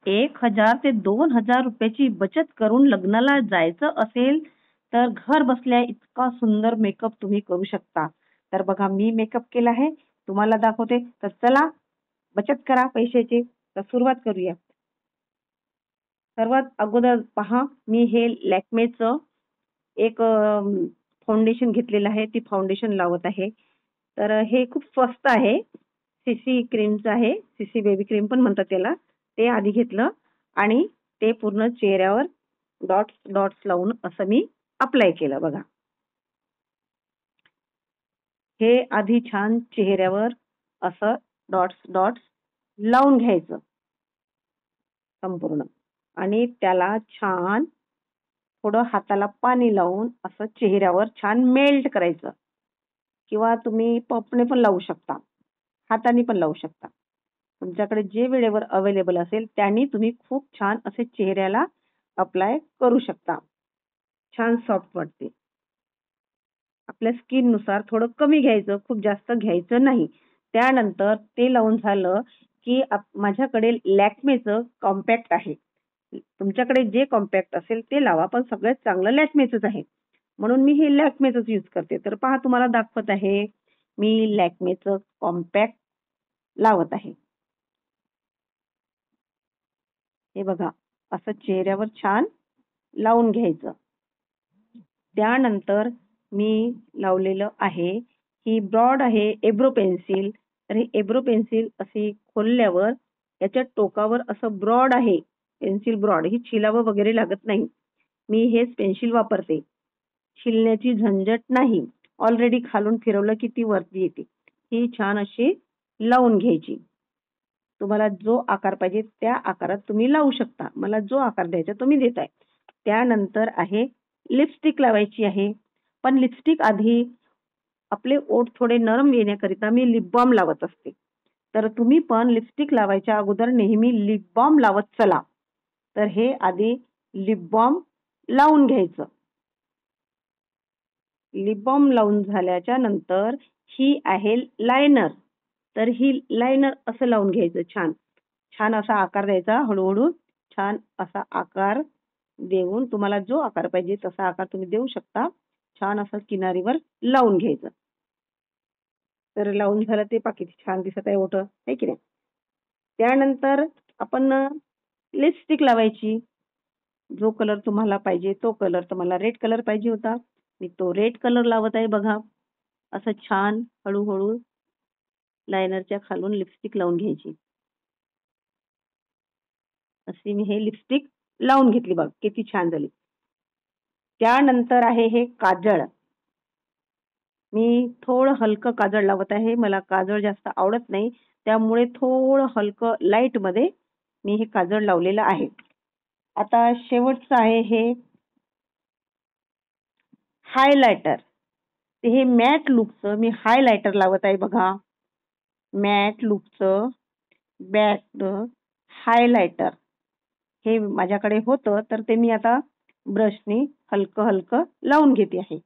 1000 ते 2000 रुपयाची बचत करून लग्नाला जायचं असेल तर घर बसल्या इतका सुंदर मेकअप तुम्ही करू शकता. तर बघा मी मेकअप केला आहे, तुम्हाला दाखवते. तर चला बचत करा पैशाची. तर सुरुवात करूया. सर्वात अगोदर पहा, मी हे लॅक्मेचं एक फाउंडेशन घेतलेलं आहे. ती फाउंडेशन लावत आहे. तर हे खूप स्वस्त आहे. सीसी क्रीमचं आहे. सीसी बेबी क्रीम पण म्हणतात त्याला. ते आधी घेतलं आणि ते पूर्ण चेहऱ्यावर डॉट्स डॉट्स लावून असं मी अप्लाय केलं बघा. हे आधी छान चेहऱ्यावर असं डॉट्स डॉट्स लावून घ्यायचं संपूर्ण आणि त्याला छान थोडं हाताला पाणी लावून असं चेहऱ्यावर छान मेल्ट करायचं किंवा तुम्ही पफने पण लावू शकता, हाताने पण लावू शकता. तुमच्याकडे जे वेळेवर अवेलेबल असेल त्यांनी तुम्ही खूप छान असे चेहऱ्याला अप्लाय करू शकता. छान सॉफ्ट वाटते. आपल्या स्किननुसार थोडं कमी घ्यायचं, खूप जास्त घ्यायचं नाही. त्यानंतर ते लावून झालं की माझ्याकडे लॅक्मेचं कॉम्पॅक्ट आहे. तुमच्याकडे जे कॉम्पॅक्ट असेल ते लावा, पण सगळ्यात चांगलं लॅक्मेचंच आहे. म्हणून मी हे लॅक्मेचंच यूज करते. तर पहा तुम्हाला दाखवत आहे. मी लॅक्मेचं कॉम्पॅक्ट लावत आहे. हे बघा असं चेहऱ्यावर छान लावून घ्यायचं. त्यानंतर मी लावलेलं आहे, ही ब्रॉड आहे एब्रो पेन्सिल. तर ही एब्रो पेन्सिल अशी खोलल्यावर याच्या टोकावर असं ब्रॉड आहे, पेन्सिल ब्रॉड. ही छिलावं वगैरे लागत नाही. मी हेच पेन्सिल वापरते. छिलण्याची झंझट नाही. ऑलरेडी खालून फिरवलं की ती वरती येते. ही छान अशी लावून घ्यायची. तुम्हाला जो आकार पाहिजे त्या आकारात तुम्ही लावू शकता. मला जो आकार द्यायचा तुम्ही देताय. त्यानंतर आहे लिपस्टिक लावायची आहे. पण लिपस्टिक आधी आपले ओठ थोडे नरम येण्याकरिता मी लिप बाल्म लावत असते. तर तुम्ही पण लिपस्टिक लावायच्या अगोदर नेहमी लिप बाल्म लावत चला. तर हे आधी लिप बाल्म लावून घ्यायचं. लिप बाल्म लावून झाल्याच्या नंतर ही आहे लायनर. तर ही लायनर असं लावून घ्यायचं छान. छान असा आकार द्यायचा हळूहळू. छान असा आकार देऊन तुम्हाला जो आकार पाहिजे तसा आकार तुम्ही देऊ शकता. छान असं किनारीवर लावून घ्यायचं. तर लावून झालं ते पहा किती छान दिसत आहे ओठ, आहे की नाही? त्यानंतर आपण लिपस्टिक लावायची. जो कलर तुम्हाला पाहिजे तो कलर. तर मला रेड कलर पाहिजे होता. मी तो रेड कलर लावत आहे बघा. असं छान हळूहळू लायनरच्या खालून लिपस्टिक लावून घ्यायची. अशी मी हे लिपस्टिक लावून घेतली बघ, किती छान झाली. त्यानंतर आहे हे काजळ. मी थोडं हलकं काजळ लावत आहे. मला काजळ जास्त आवडत नाही. त्यामुळे थोडं हलकं लाईटमध्ये मी हे काजळ लावलेलं आहे. आता शेवटचं आहे हे हायलायटर. हे मॅट लुकचं मी हायलायटर लावत आहे बघा. मॅट लुकचं मॅट हायलायटर. हे माझ्याकडे होतं तर ते मी आता ब्रशनी हलकं हलकं लावून घेते आहे.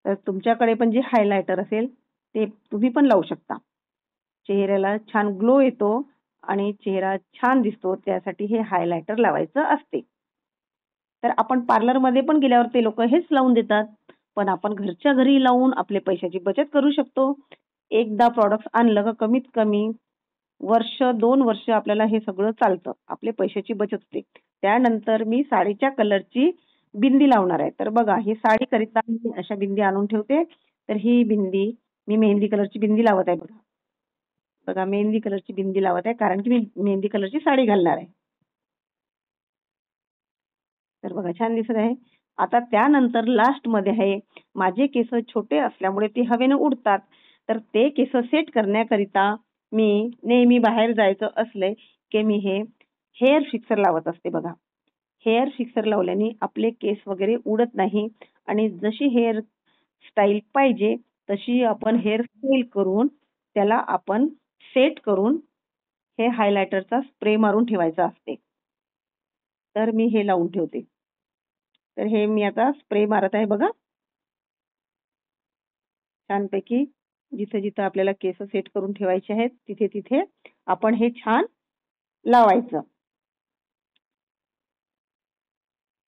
तर तुमच्याकडे पण जे हायलायटर असेल ते तुम्ही पण लावू शकता. चेहऱ्याला छान ग्लो येतो आणि चेहरा छान दिसतो त्यासाठी हे हायलायटर लावायचं असते. तर आपण पार्लरमध्ये पण गेल्यावर ते लोक हेच लावून देतात. पण आपण घरच्या घरी लावून आपले पैशाची बचत करू शकतो. एकदा प्रॉडक्ट आणलं का कमीत कमी वर्ष 2 वर्ष आपल्याला हे सगळं चालतं. आपले पैशाची बचत होते. त्यानंतर मी साडीच्या कलरची बिंदी लावणार आहे. तर बघा ही साडीकरिता मी अशा बिंदी आणून ठेवते. तर ही बिंदी मी मेहंदी कलरची बिंदी लावत आहे बघा. बघा मेहंदी कलरची बिंदी लावत आहे कारण की मी मेहंदी कलरची साडी घालणार आहे. तर बघा छान दिसत आहे. आता त्यानंतर लास्टमध्ये आहे माझे केस छोटे असल्यामुळे ते हवेने उडतात. तर ते केस सेट करण्याकरिता मी नेहमी बाहेर जायचं असले की मी हे हेअर फिक्सर लावत असते बघा. हेअर फिक्सर लावल्याने आपले केस वगैरे उडत नाही आणि जशी हेअर स्टाईल पाहिजे तशी आपण हेअर स्टाईल करून त्याला आपण सेट करून हे हायलायटरचा स्प्रे मारून ठेवायचा असते. तर मी हे लावून ठेवते. तर हे मी आता स्प्रे मारत आहे बघा. छानपैकी जिथे जिथे आपल्याला केस सेट करून ठेवायचे आहेत तिथे तिथे आपण हे छान लावायचं.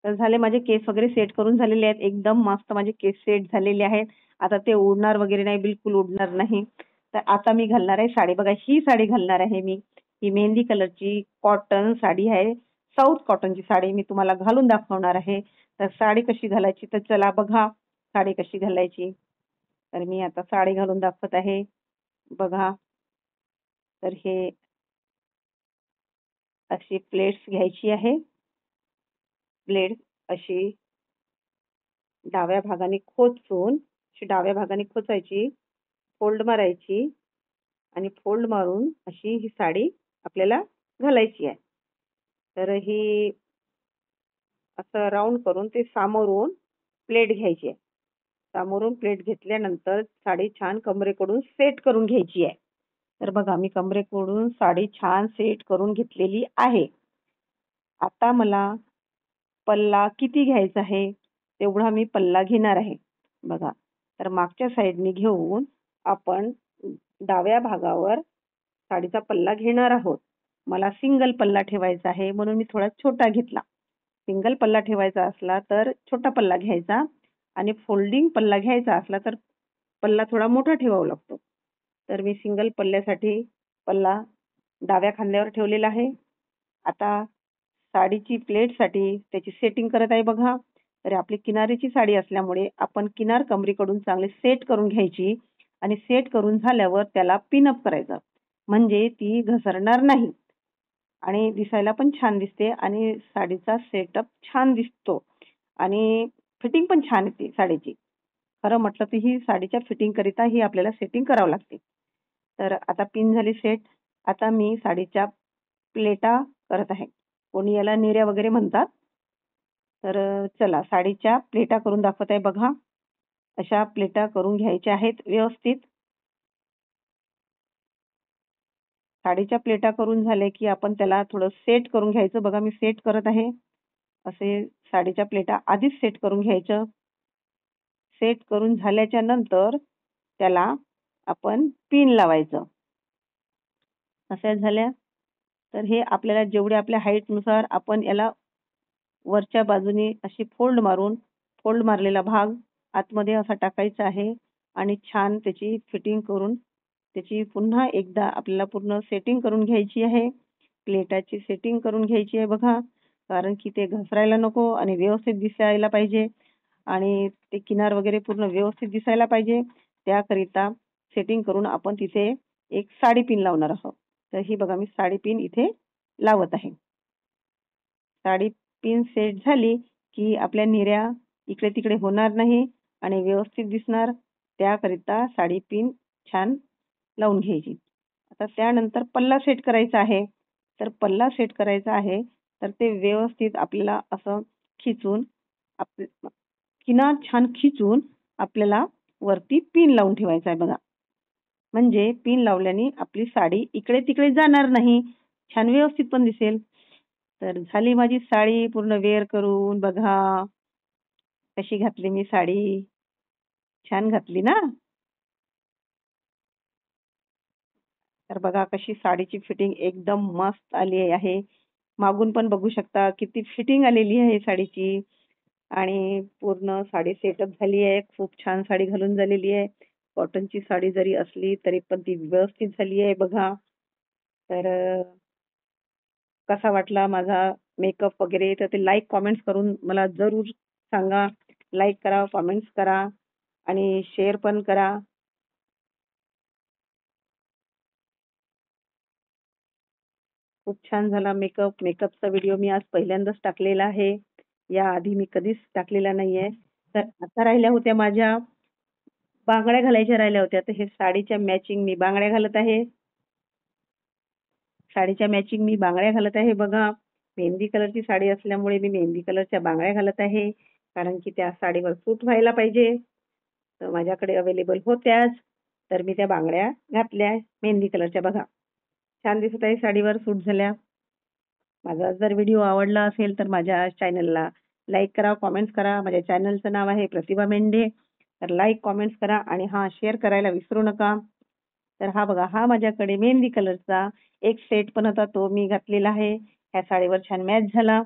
तर झाले माझे केस वगैरे सेट करून झालेले आहेत. एकदम मस्त माझे केस सेट झालेले आहेत. आता ते उडणार वगैरे नाही, बिलकुल उडणार नाही. तर आता मी घालणार आहे साडी. बघा ही साडी घालणार आहे मी. ही मेहंदी कलरची कॉटन साडी आहे. साऊथ कॉटनची साडी मी तुम्हाला घालून दाखवणार आहे. तर साडी कशी घालायची तर चला बघा साडी कशी घालायची. तर मी आता साडी घालून दाखवत आहे. बघा. तर हे अशी प्लेट्स घ्यायची आहे. प्लेट अशी डाव्या भागाने खोचून, अशी डाव्या भागाने खोचायची, फोल्ड मारायची आणि फोल्ड मारून अशी ही साडी आपल्याला घालायची आहे. तर ही असं राऊंड करून ते सामोरून प्लेट घ्यायची आहे. सामोरून प्लेट घेतल्यानंतर साडी छान कमरेकडून सेट करून घ्यायची आहे. तर बघा मी कमरेकडून साडी छान सेट करून घेतलेली आहे. आता मला पल्ला किती घ्यायचा आहे तेवढा मी पल्ला घेणार आहे. बघा. तर मागच्या साईडने घेऊन आपण डाव्या भागावर साडीचा पल्ला घेणार आहोत. मला सिंगल पल्ला ठेवायचा आहे म्हणून मी थोडा छोटा घेतला. सिंगल पल्ला ठेवायचा असला तर छोटा पल्ला घ्यायचा आणि फोल्डिंग पल्ला घ्यायचा असला तर पल्ला थोडा मोठा ठेवावा लागतो. तर मी सिंगल पल्ल्यासाठी पल्ला डाव्या खांद्यावर ठेवलेला आहे. आता साडीची प्लेटसाठी त्याची सेटिंग करत आहे बघा. तर आपली किनारीची साडी असल्यामुळे आपण किनार कमरेकडून चांगले सेट करून घ्यायची आणि सेट करून झाल्यावर त्याला पिनअप करायचं. म्हणजे ती घसरणार नाही आणि दिसायला पण छान दिसते आणि साडीचा सेटअप छान दिसतो आणि फिटिंग पण छान येते साडीची. खरं म्हटलं तर ही साडीच्या फिटिंग करिता ही आपल्याला सेटिंग करावं लागते. तर आता पिन झाली सेट. आता मी साडीच्या प्लेटा करत आहे. कोणी याला निऱ्या वगैरे म्हणतात. तर चला साडीच्या प्लेटा करून दाखवत आहे बघा. अशा प्लेटा करून घ्यायच्या आहेत व्यवस्थित. साडीच्या प्लेटा करून झाल्या की आपण त्याला थोडं सेट करून घ्यायचं. बघा मी सेट करत आहे. असे साडीच्या प्लेटा आधीच सेट करून घ्यायचं. सेट करून झाल्याच्या नंतर त्याला आपण पिन लावायचं. अशा झाल्या. तर हे आपल्याला जेवढे आपल्या हाईटनुसार आपण याला वरच्या बाजूने अशी फोल्ड मारून फोल्ड मारलेला भाग आतमध्ये असा टाकायचा आहे आणि छान त्याची फिटिंग करून त्याची पुन्हा एकदा आपल्याला पूर्ण सेटिंग करून घ्यायची आहे. प्लेटाची सेटिंग करून घ्यायची आहे बघा. कारण की ते घसरायला नको आणि व्यवस्थित दिसायला पाहिजे आणि ते किनार वगैरे पूर्ण व्यवस्थित दिसायला पाहिजे. त्याकरिता सेटिंग करून आपण तिथे एक साडी पिन लावणार आहोत. तर ही बघा मी साडी पिन इथे लावत आहे. साडी पिन सेट झाली की आपल्या निऱ्या इकडे तिकडे होणार नाही आणि व्यवस्थित दिसणार. त्याकरिता साडी पिन छान लावून घ्यायची. आता त्यानंतर पल्ला सेट करायचा आहे. तर पल्ला सेट करायचा आहे तर ते व्यवस्थित आपल्याला असं खिचून किनार छान खिचून आपल्याला वरती पिन लावून ठेवायचा आहे बघा. म्हणजे पिन लावल्याने आपली साडी इकडे तिकडे जाणार नाही. छान व्यवस्थित पण दिसेल. तर झाली माझी साडी पूर्ण वेअर करून बघा. कशी घातली मी साडी. छान घातली ना. तर बघा कशी साडीची फिटिंग एकदम मस्त आली आहे. मागून पण बघू शकता किती फिटिंग आलेली आहे साडीची आणि पूर्ण साडी सेटअप झाली आहे. खूप छान साडी घालून झालेली आहे. कॉटनची साडी जरी असली तरी पण ती व्यवस्थित झाली आहे बघा. तर कसा वाटला माझा मेकअप वगैरे तर ते लाईक कॉमेंट्स करून मला जरूर सांगा. लाईक करा, कॉमेंट्स करा आणि शेअर पण करा. खूप छान झाला मेकअप. मेकअपचा व्हिडिओ मी आज पहिल्यांदाच टाकलेला आहे. याआधी मी कधीच टाकलेला नाहीये. तर आता राहिल्या होत्या माझ्या बांगड्या घालायच्या राहिल्या होत्या. तर हे साडीच्या मॅचिंग मी बांगड्या घालत आहे. साडीच्या मॅचिंग मी बांगड्या घालत आहे बघा. मेहंदी कलरची साडी असल्यामुळे मी मेहंदी कलरच्या बांगड्या घालत आहे. कारण की त्या साडीवर सूट व्हायला पाहिजे. तर माझ्याकडे अवेलेबल होत्याच. तर मी त्या बांगड्या घातल्या मेहंदी कलरच्या बघा. छान दिसत आहे साडीवर सूट झाल्या. माझा जर व्हिडिओ आवडला असेल तर माझ्या चॅनलला लाईक करा, कॉमेंट्स करा. माझ्या चॅनलचं नाव आहे प्रतिभा मेंढे. तर लाईक, कॉमेंट्स करा आणि शेअर करायला विसरू नका. तर हा बघा हा माझ्याकडे मेहंदी कलरचा एक सेट पण होता तो मी घातलेला आहे. ह्या साडीवर छान मॅच झाला.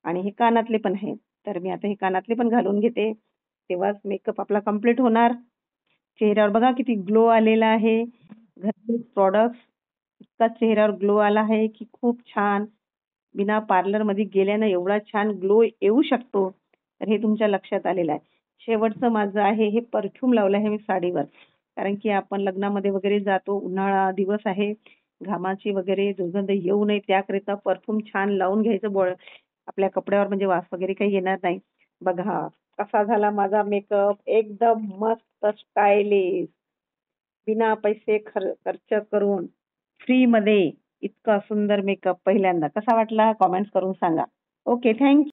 आणि हे कानातले पण आहेत. तर मी आता हे कानातले पण घालून घेते. तेव्हाच मेकअप आपला कम्प्लीट होणार. चेहऱ्यावर बघा किती ग्लो आलेला आहे. घरचेच प्रॉडक्ट्स इतका चेहऱ्यावर ग्लो आला आहे की खूप छान. बिना पार्लरमध्ये गेल्यानं एवढा छान ग्लो येऊ शकतो. तर हे तुमच्या लक्षात आलेलं आहे. शेवटचं माझं आहे हे परफ्यूम लावलं आहे मी साडीवर. कारण की आपण लग्नामध्ये वगैरे जातो. उन्हाळा दिवस आहे. घामाची वगैरे दुर्गंध येऊ नये त्याकरिता परफ्यूम छान लावून घ्यायचं आपल्या कपड्यावर म्हणजे वास वगैरे काही येणार नाही. बघा कसा झाला माझा मेकअप एकदम मस्त स्टायलिश. बिना पैसे खर्च करून फ्री मध्ये इतका सुंदर मेकअप पहिल्यांदा कसा वाटला कमेंट्स करून सांगा. Okay thank